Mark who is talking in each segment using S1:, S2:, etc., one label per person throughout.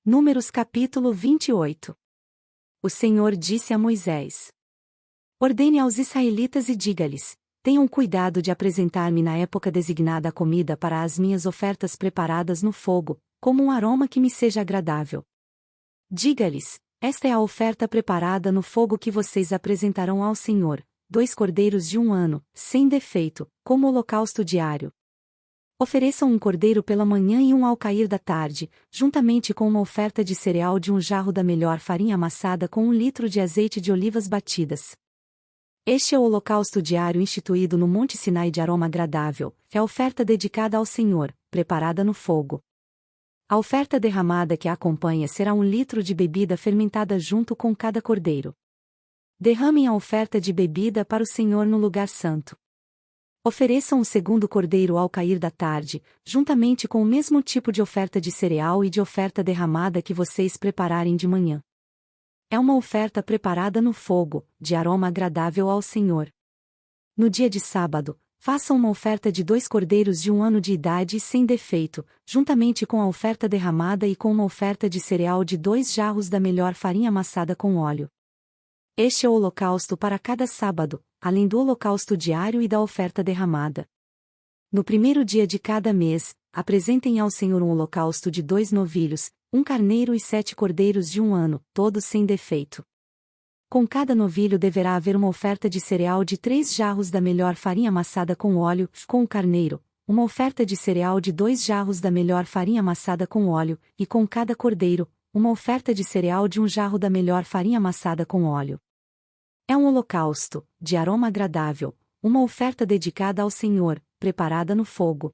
S1: Números capítulo 28. O Senhor disse a Moisés: Ordene aos israelitas e diga-lhes: tenham cuidado de apresentar-me na época designada a comida para as minhas ofertas preparadas no fogo, como um aroma que me seja agradável. Diga-lhes: esta é a oferta preparada no fogo que vocês apresentarão ao Senhor, 2 cordeiros de 1 ano, sem defeito, como holocausto diário. Ofereçam um cordeiro pela manhã e um ao cair da tarde, juntamente com uma oferta de cereal de 1 jarro da melhor farinha amassada com 1 litro de azeite de olivas batidas. Este é o holocausto diário instituído no Monte Sinai de aroma agradável, é a oferta dedicada ao Senhor, preparada no fogo. A oferta derramada que a acompanha será 1 litro de bebida fermentada junto com cada cordeiro. Derramem a oferta de bebida para o Senhor no lugar santo. Ofereçam o segundo cordeiro ao cair da tarde, juntamente com o mesmo tipo de oferta de cereal e de oferta derramada que vocês prepararem de manhã. É uma oferta preparada no fogo, de aroma agradável ao Senhor. No dia de sábado, façam uma oferta de 2 cordeiros de 1 ano de idade sem defeito, juntamente com a oferta derramada e com uma oferta de cereal de 2 jarros da melhor farinha amassada com óleo. Este é o holocausto para cada sábado, além do holocausto diário e da oferta derramada. No primeiro dia de cada mês, apresentem ao Senhor um holocausto de 2 novilhos, 1 carneiro e 7 cordeiros de 1 ano, todos sem defeito. Com cada novilho deverá haver uma oferta de cereal de 3 jarros da melhor farinha amassada com óleo, com o carneiro, uma oferta de cereal de 2 jarros da melhor farinha amassada com óleo, e com cada cordeiro, uma oferta de cereal de 1 jarro da melhor farinha amassada com óleo. É um holocausto, de aroma agradável, uma oferta dedicada ao Senhor, preparada no fogo.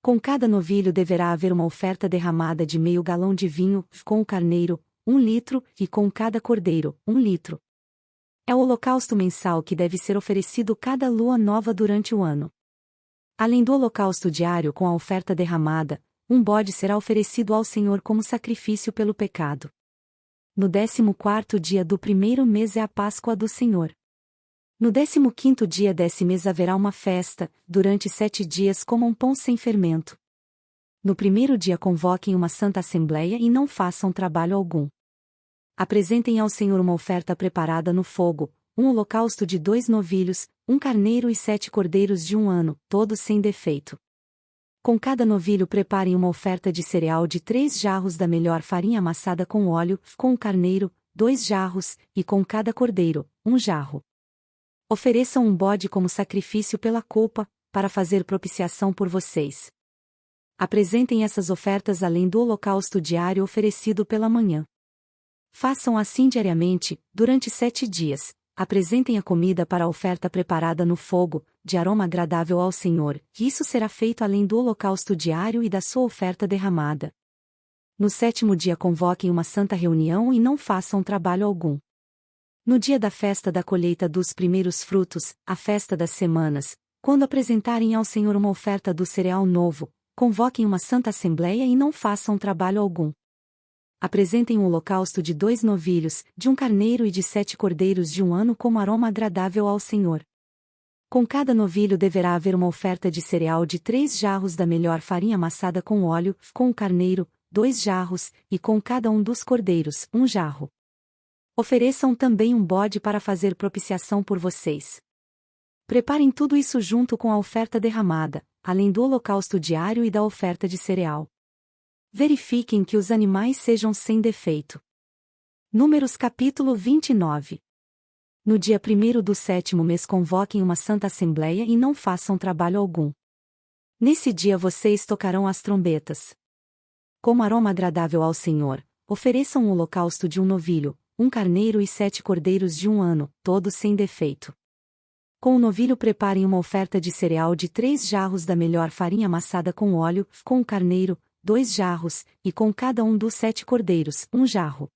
S1: Com cada novilho deverá haver uma oferta derramada de meio galão de vinho, com o carneiro, 1 litro, e com cada cordeiro, 1 litro. É o holocausto mensal que deve ser oferecido cada lua nova durante o ano. Além do holocausto diário com a oferta derramada, um bode será oferecido ao Senhor como sacrifício pelo pecado. No 14º dia do primeiro mês é a Páscoa do Senhor. No 15º dia desse mês haverá uma festa, durante 7 dias comam pão sem fermento. No primeiro dia convoquem uma santa assembleia e não façam trabalho algum. Apresentem ao Senhor uma oferta preparada no fogo, um holocausto de 2 novilhos, 1 carneiro e 7 cordeiros de 1 ano, todos sem defeito. Com cada novilho preparem uma oferta de cereal de 3 jarros da melhor farinha amassada com óleo, com o carneiro, 2 jarros, e com cada cordeiro, 1 jarro. Ofereçam um bode como sacrifício pela culpa, para fazer propiciação por vocês. Apresentem essas ofertas além do holocausto diário oferecido pela manhã. Façam assim diariamente, durante 7 dias. Apresentem a comida para a oferta preparada no fogo, de aroma agradável ao Senhor, e isso será feito além do holocausto diário e da sua oferta derramada. No 7º dia convoquem uma santa reunião e não façam trabalho algum. No dia da festa da colheita dos primeiros frutos, a festa das semanas, quando apresentarem ao Senhor uma oferta do cereal novo, convoquem uma santa assembleia e não façam trabalho algum. Apresentem um holocausto de 2 novilhos, de 1 carneiro e de 7 cordeiros de 1 ano como aroma agradável ao Senhor. Com cada novilho deverá haver uma oferta de cereal de 3 jarros da melhor farinha amassada com óleo, com o carneiro, 2 jarros, e com cada um dos cordeiros, 1 jarro. Ofereçam também um bode para fazer propiciação por vocês. Preparem tudo isso junto com a oferta derramada, além do holocausto diário e da oferta de cereal. Verifiquem que os animais sejam sem defeito. Números capítulo 29. No dia 1º do 7º mês convoquem uma santa assembleia e não façam trabalho algum. Nesse dia vocês tocarão as trombetas. Como aroma agradável ao Senhor, ofereçam um holocausto de 1 novilho, 1 carneiro e 7 cordeiros de 1 ano, todos sem defeito. Com o novilho preparem uma oferta de cereal de 3 jarros da melhor farinha amassada com óleo, com o carneiro, 2 jarros, e com cada um dos 7 cordeiros, 1 jarro.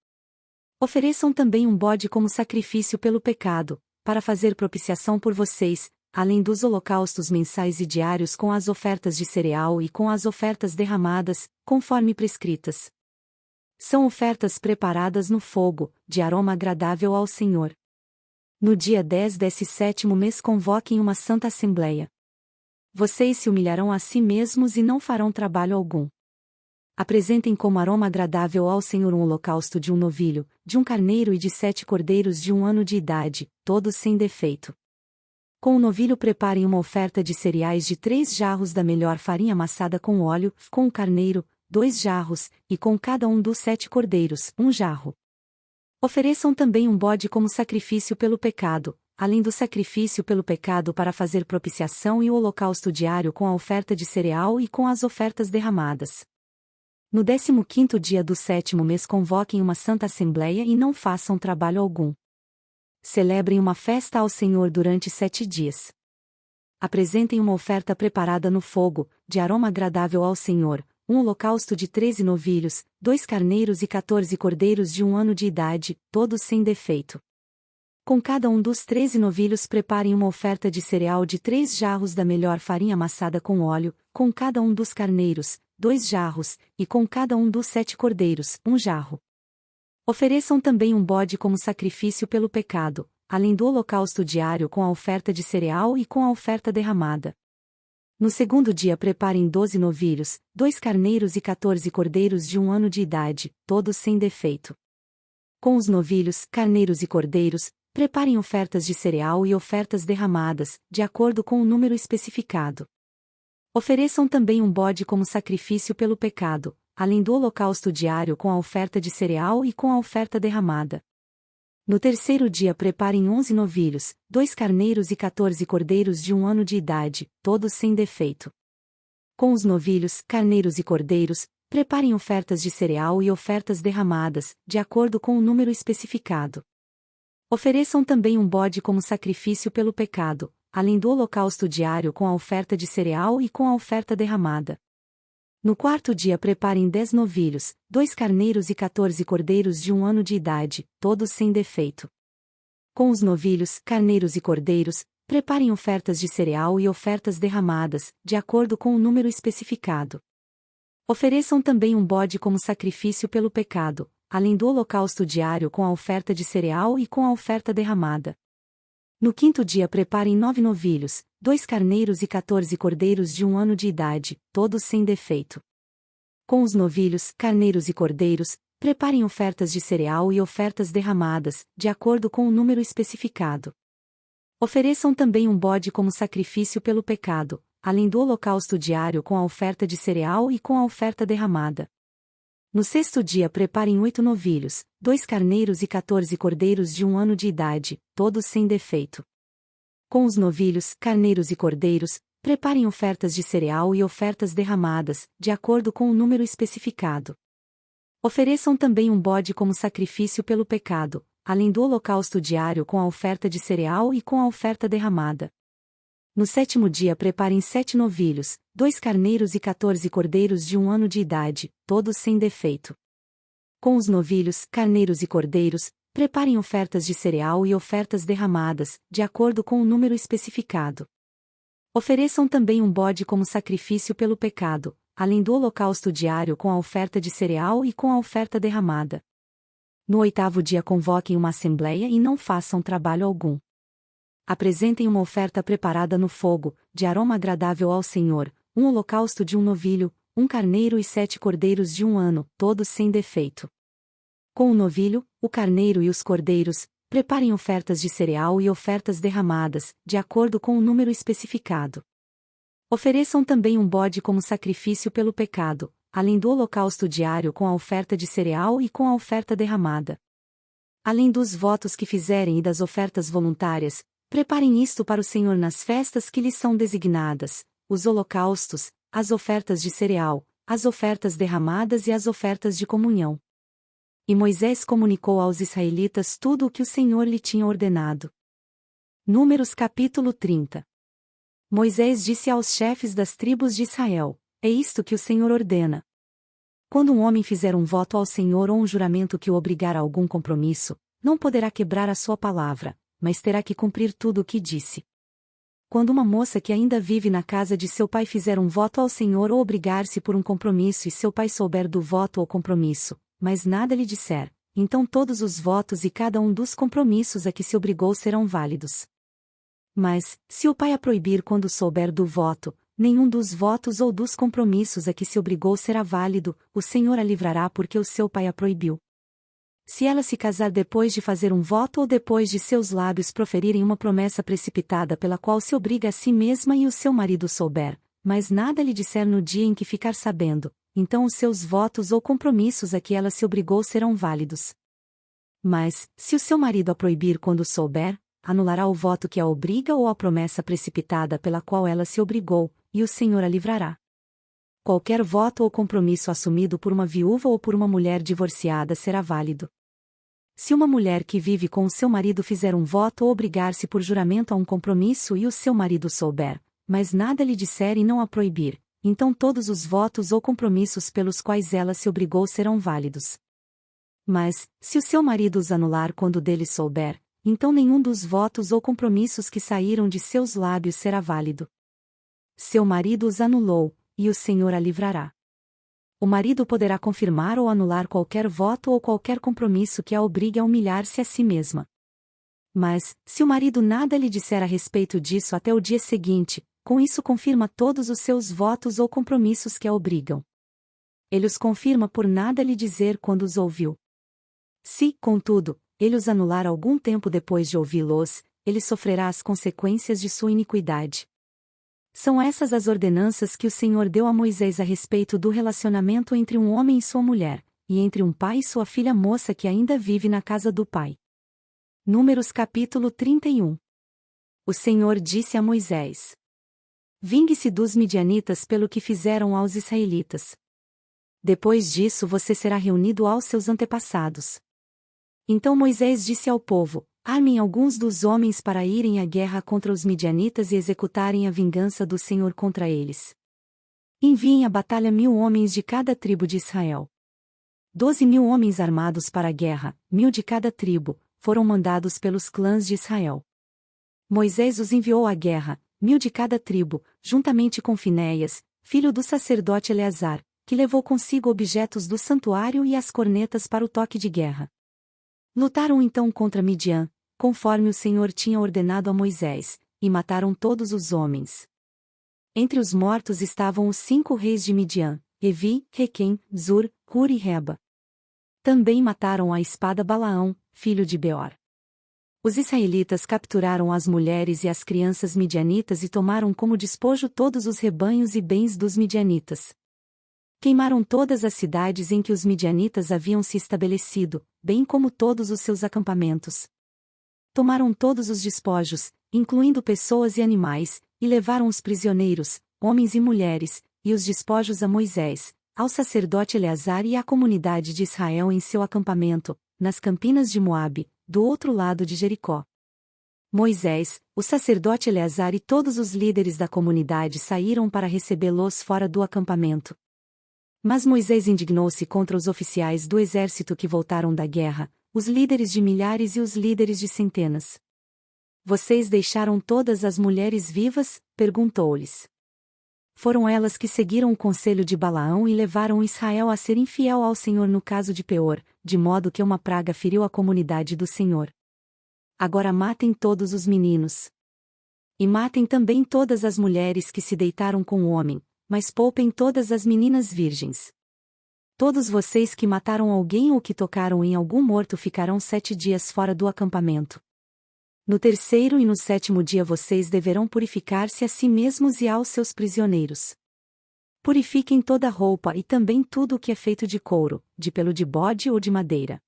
S1: Ofereçam também um bode como sacrifício pelo pecado, para fazer propiciação por vocês, além dos holocaustos mensais e diários com as ofertas de cereal e com as ofertas derramadas, conforme prescritas. São ofertas preparadas no fogo, de aroma agradável ao Senhor. No dia 10 desse 7º mês convoquem uma santa assembleia. Vocês se humilharão a si mesmos e não farão trabalho algum. Apresentem como aroma agradável ao Senhor um holocausto de um novilho, de um carneiro e de 7 cordeiros de 1 ano de idade, todos sem defeito. Com o novilho preparem uma oferta de cereais de 3 jarros da melhor farinha amassada com óleo, com o carneiro, 2 jarros, e com cada um dos 7 cordeiros, 1 jarro. Ofereçam também um bode como sacrifício pelo pecado, além do sacrifício pelo pecado para fazer propiciação e o holocausto diário com a oferta de cereal e com as ofertas derramadas. No 15º dia do 7º mês convoquem uma santa assembleia e não façam trabalho algum. Celebrem uma festa ao Senhor durante 7 dias. Apresentem uma oferta preparada no fogo, de aroma agradável ao Senhor, um holocausto de 13 novilhos, 2 carneiros e 14 cordeiros de 1 ano de idade, todos sem defeito. Com cada um dos 13 novilhos preparem uma oferta de cereal de 3 jarros da melhor farinha amassada com óleo, com cada um dos carneiros, 2 jarros, e com cada um dos 7 cordeiros, 1 jarro. Ofereçam também um bode como sacrifício pelo pecado, além do holocausto diário com a oferta de cereal e com a oferta derramada. No 2º dia preparem 12 novilhos, 2 carneiros e 14 cordeiros de 1 ano de idade, todos sem defeito. Com os novilhos, carneiros e cordeiros, preparem ofertas de cereal e ofertas derramadas, de acordo com o número especificado. Ofereçam também um bode como sacrifício pelo pecado, além do holocausto diário com a oferta de cereal e com a oferta derramada. No 3º dia preparem 11 novilhos, 2 carneiros e 14 cordeiros de 1 ano de idade, todos sem defeito. Com os novilhos, carneiros e cordeiros, preparem ofertas de cereal e ofertas derramadas, de acordo com o número especificado. Ofereçam também um bode como sacrifício pelo pecado, além do holocausto diário com a oferta de cereal e com a oferta derramada. No 4º dia preparem 10 novilhos, 2 carneiros e 14 cordeiros de 1 ano de idade, todos sem defeito. Com os novilhos, carneiros e cordeiros, preparem ofertas de cereal e ofertas derramadas, de acordo com o número especificado. Ofereçam também um bode como sacrifício pelo pecado, além do holocausto diário com a oferta de cereal e com a oferta derramada. No 5º dia preparem 9 novilhos, 2 carneiros e 14 cordeiros de 1 ano de idade, todos sem defeito. Com os novilhos, carneiros e cordeiros, preparem ofertas de cereal e ofertas derramadas, de acordo com o número especificado. Ofereçam também um bode como sacrifício pelo pecado, além do holocausto diário com a oferta de cereal e com a oferta derramada. No 6º dia preparem 8 novilhos, 2 carneiros e 14 cordeiros de 1 ano de idade, todos sem defeito. Com os novilhos, carneiros e cordeiros, preparem ofertas de cereal e ofertas derramadas, de acordo com o número especificado. Ofereçam também um bode como sacrifício pelo pecado, além do holocausto diário com a oferta de cereal e com a oferta derramada. No 7º dia preparem 7 novilhos, 2 carneiros e 14 cordeiros de 1 ano de idade, todos sem defeito. Com os novilhos, carneiros e cordeiros, preparem ofertas de cereal e ofertas derramadas, de acordo com o número especificado. Ofereçam também um bode como sacrifício pelo pecado, além do holocausto diário com a oferta de cereal e com a oferta derramada. No 8º dia convoquem uma assembleia e não façam trabalho algum. Apresentem uma oferta preparada no fogo, de aroma agradável ao Senhor, um holocausto de um novilho, 1 carneiro e 7 cordeiros de 1 ano, todos sem defeito. Com o novilho, o carneiro e os cordeiros, preparem ofertas de cereal e ofertas derramadas, de acordo com o número especificado. Ofereçam também um bode como sacrifício pelo pecado, além do holocausto diário com a oferta de cereal e com a oferta derramada. Além dos votos que fizerem e das ofertas voluntárias, preparem isto para o Senhor nas festas que lhes são designadas, os holocaustos, as ofertas de cereal, as ofertas derramadas e as ofertas de comunhão. E Moisés comunicou aos israelitas tudo o que o Senhor lhe tinha ordenado. Números capítulo 30. Moisés disse aos chefes das tribos de Israel: É isto que o Senhor ordena. Quando um homem fizer um voto ao Senhor ou um juramento que o obrigar a algum compromisso, não poderá quebrar a sua palavra, mas terá que cumprir tudo o que disse. Quando uma moça que ainda vive na casa de seu pai fizer um voto ao Senhor ou obrigar-se por um compromisso e seu pai souber do voto ou compromisso, mas nada lhe disser, então todos os votos e cada um dos compromissos a que se obrigou serão válidos. Mas, se o pai a proibir quando souber do voto, nenhum dos votos ou dos compromissos a que se obrigou será válido, o Senhor a livrará porque o seu pai a proibiu. Se ela se casar depois de fazer um voto ou depois de seus lábios proferirem uma promessa precipitada pela qual se obriga a si mesma e o seu marido souber, mas nada lhe disser no dia em que ficar sabendo, então os seus votos ou compromissos a que ela se obrigou serão válidos. Mas, se o seu marido a proibir quando souber, anulará o voto que a obriga ou a promessa precipitada pela qual ela se obrigou, e o Senhor a livrará. Qualquer voto ou compromisso assumido por uma viúva ou por uma mulher divorciada será válido. Se uma mulher que vive com o seu marido fizer um voto ou obrigar-se por juramento a um compromisso e o seu marido souber, mas nada lhe disser e não a proibir, então todos os votos ou compromissos pelos quais ela se obrigou serão válidos. Mas, se o seu marido os anular quando dele souber, então nenhum dos votos ou compromissos que saíram de seus lábios será válido. Seu marido os anulou, e o Senhor a livrará. O marido poderá confirmar ou anular qualquer voto ou qualquer compromisso que a obrigue a humilhar-se a si mesma. Mas, se o marido nada lhe disser a respeito disso até o dia seguinte, com isso confirma todos os seus votos ou compromissos que a obrigam. Ele os confirma por nada lhe dizer quando os ouviu. Se, contudo, ele os anular algum tempo depois de ouvi-los, ele sofrerá as consequências de sua iniquidade. São essas as ordenanças que o Senhor deu a Moisés a respeito do relacionamento entre um homem e sua mulher, e entre um pai e sua filha moça que ainda vive na casa do pai. Números capítulo 31. O Senhor disse a Moisés: Vingue-se dos midianitas pelo que fizeram aos israelitas. Depois disso você será reunido aos seus antepassados. Então Moisés disse ao povo: Armem alguns dos homens para irem à guerra contra os midianitas e executarem a vingança do Senhor contra eles. Enviem à batalha 1.000 homens de cada tribo de Israel. 12.000 homens armados para a guerra, 1.000 de cada tribo, foram mandados pelos clãs de Israel. Moisés os enviou à guerra, 1.000 de cada tribo, juntamente com Finéias, filho do sacerdote Eleazar, que levou consigo objetos do santuário e as cornetas para o toque de guerra. Lutaram então contra Midian, conforme o Senhor tinha ordenado a Moisés, e mataram todos os homens. Entre os mortos estavam os 5 reis de Midian, Evi, Requem, Zur, Hur e Reba. Também mataram à espada Balaão, filho de Beor. Os israelitas capturaram as mulheres e as crianças midianitas e tomaram como despojo todos os rebanhos e bens dos midianitas. Queimaram todas as cidades em que os midianitas haviam se estabelecido, bem como todos os seus acampamentos. Tomaram todos os despojos, incluindo pessoas e animais, e levaram os prisioneiros, homens e mulheres, e os despojos a Moisés, ao sacerdote Eleazar e à comunidade de Israel em seu acampamento, nas campinas de Moabe, do outro lado de Jericó. Moisés, o sacerdote Eleazar e todos os líderes da comunidade saíram para recebê-los fora do acampamento. Mas Moisés indignou-se contra os oficiais do exército que voltaram da guerra, os líderes de milhares e os líderes de centenas. Vocês deixaram todas as mulheres vivas? Perguntou-lhes. Foram elas que seguiram o conselho de Balaão e levaram Israel a ser infiel ao Senhor no caso de Peor, de modo que uma praga feriu a comunidade do Senhor. Agora matem todos os meninos. E matem também todas as mulheres que se deitaram com o homem, mas poupem todas as meninas virgens. Todos vocês que mataram alguém ou que tocaram em algum morto ficarão 7 dias fora do acampamento. No 3º e no 7º dia vocês deverão purificar-se a si mesmos e aos seus prisioneiros. Purifiquem toda a roupa e também tudo o que é feito de couro, de pelo de bode ou de madeira.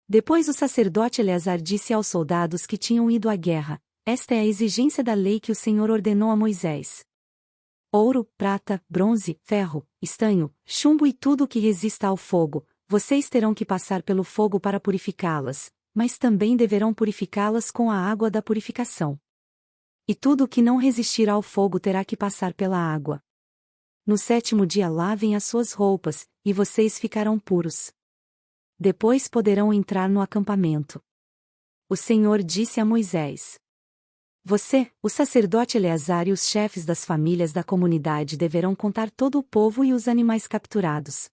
S1: Depois o sacerdote Eleazar disse aos soldados que tinham ido à guerra: Esta é a exigência da lei que o Senhor ordenou a Moisés. Ouro, prata, bronze, ferro, estanho, chumbo e tudo o que resista ao fogo, vocês terão que passar pelo fogo para purificá-las, mas também deverão purificá-las com a água da purificação. E tudo o que não resistir ao fogo terá que passar pela água. No 7º dia lavem as suas roupas, e vocês ficarão puros. Depois poderão entrar no acampamento. O Senhor disse a Moisés: Você, o sacerdote Eleazar e os chefes das famílias da comunidade deverão contar todo o povo e os animais capturados.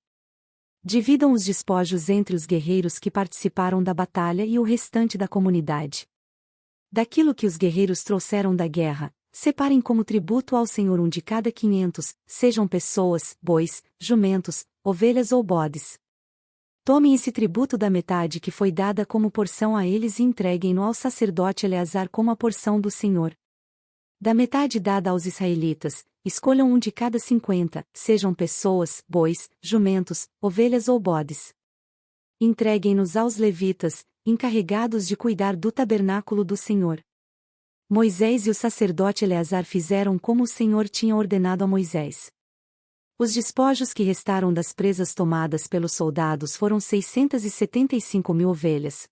S1: Dividam os despojos entre os guerreiros que participaram da batalha e o restante da comunidade. Daquilo que os guerreiros trouxeram da guerra, separem como tributo ao Senhor um de cada 500, sejam pessoas, bois, jumentos, ovelhas ou bodes. Tomem esse tributo da metade que foi dada como porção a eles e entreguem-no ao sacerdote Eleazar como a porção do Senhor. Da metade dada aos israelitas, escolham um de cada 50, sejam pessoas, bois, jumentos, ovelhas ou bodes. Entreguem-nos aos levitas, encarregados de cuidar do tabernáculo do Senhor. Moisés e o sacerdote Eleazar fizeram como o Senhor tinha ordenado a Moisés. Os despojos que restaram das presas tomadas pelos soldados foram 675.000 ovelhas,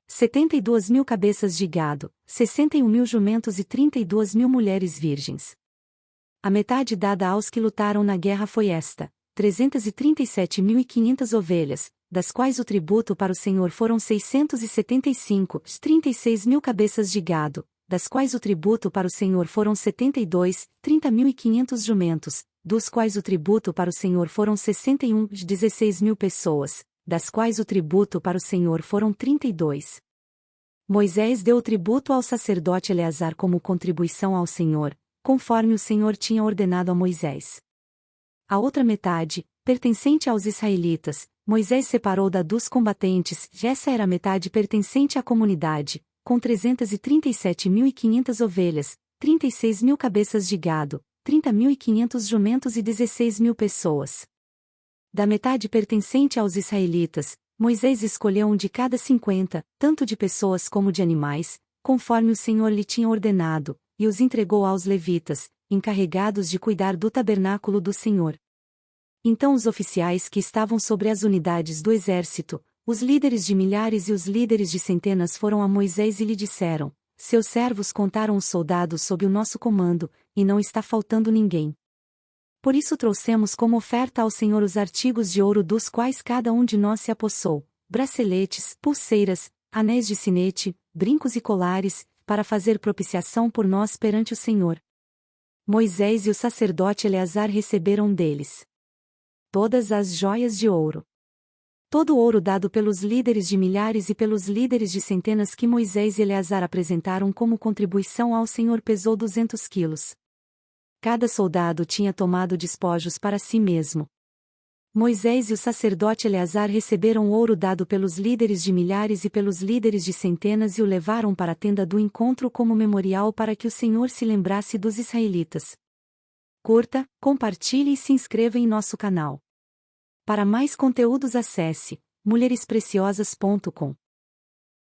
S1: 72.000 cabeças de gado, 61.000 jumentos e 32.000 mulheres virgens. A metade dada aos que lutaram na guerra foi esta: 337.500 ovelhas, das quais o tributo para o Senhor foram 675, 36.000 cabeças de gado, das quais o tributo para o Senhor foram 72, 30.500 jumentos, dos quais o tributo para o Senhor foram 61, 16.000 pessoas, das quais o tributo para o Senhor foram 32. Moisés deu o tributo ao sacerdote Eleazar como contribuição ao Senhor, conforme o Senhor tinha ordenado a Moisés. A outra metade, pertencente aos israelitas, Moisés separou da dos combatentes, essa era a metade pertencente à comunidade, com 337.500 ovelhas, 36.000 cabeças de gado, 30.500 jumentos e 16.000 pessoas. Da metade pertencente aos israelitas, Moisés escolheu um de cada 50, tanto de pessoas como de animais, conforme o Senhor lhe tinha ordenado, e os entregou aos levitas, encarregados de cuidar do tabernáculo do Senhor. Então os oficiais que estavam sobre as unidades do exército, os líderes de milhares e os líderes de centenas foram a Moisés e lhe disseram: seus servos contaram os soldados sob o nosso comando, e não está faltando ninguém. Por isso trouxemos como oferta ao Senhor os artigos de ouro dos quais cada um de nós se apossou, braceletes, pulseiras, anéis de sinete, brincos e colares, para fazer propiciação por nós perante o Senhor. Moisés e o sacerdote Eleazar receberam deles todas as joias de ouro. Todo o ouro dado pelos líderes de milhares e pelos líderes de centenas que Moisés e Eleazar apresentaram como contribuição ao Senhor pesou 200 quilos. Cada soldado tinha tomado despojos para si mesmo. Moisés e o sacerdote Eleazar receberam o ouro dado pelos líderes de milhares e pelos líderes de centenas e o levaram para a tenda do encontro como memorial para que o Senhor se lembrasse dos israelitas. Curta, compartilhe e se inscreva em nosso canal. Para mais conteúdos acesse mulherespreciosas.com.